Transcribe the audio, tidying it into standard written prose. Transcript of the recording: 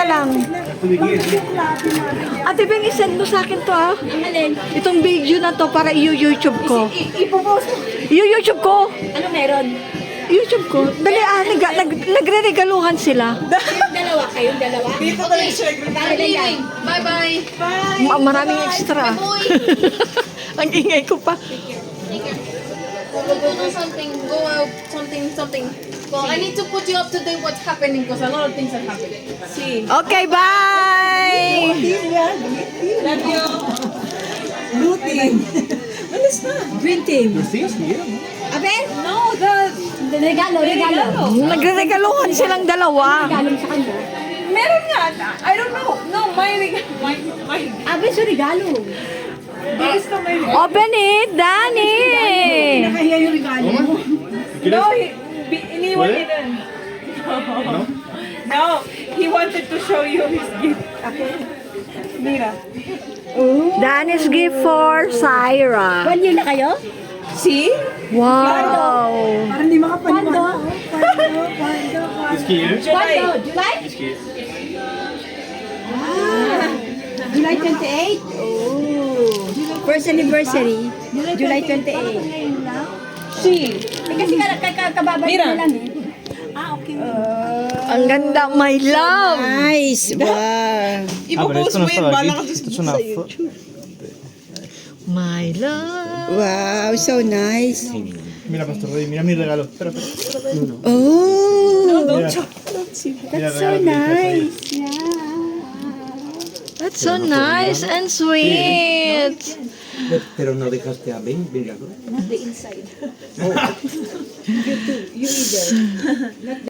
lang. Ate Beng, isend mo sa akin to ah. Itong video na to para i-YouTube ko. Ipopost mo. I-YouTube ko. Ano meron? YouTube ko. Dali nagre-regaluhan sila. Kayong dalawa. Dito talaga siya. Bye-bye. Maraming extra. Ang ingay ko pa. Go do something, go out, something. Well, I need to put you up to date what's happening because a lot of things are happening. See. Okay, bye! Love you. Blue team. Alis na. Green team. Abe? No, the regalo. Nagre-regaluhan silang dalawa. Regalo sa kanya. Meron nga. I don't know. No, my. Abe, so regalo. Bilis ka may. Open it, Danny! Nakahiya yung regalo mo. No, iniwan niya dun. No, he wanted to show you his gift. Mira. Danny's gift for Syra. 1 year na kayo? See? Wow! Parang di makapaniwala. July. July? July 28? Oh. First anniversary. July 28. She. Kasi kababalik Mira. na lang eh. Okay. Ang ganda, my love! Nice. Wow. Ipopost mo yun. Bala ka Esto es una My love! Wow, so nice. Mira, Pastor Rey, mira mi regalo. Espera, espera. Oh, Mira, that's so nice. Yeah. That's so nice and sweet! Pero no dejaste a Ben, venga. Not the inside. You too. You either.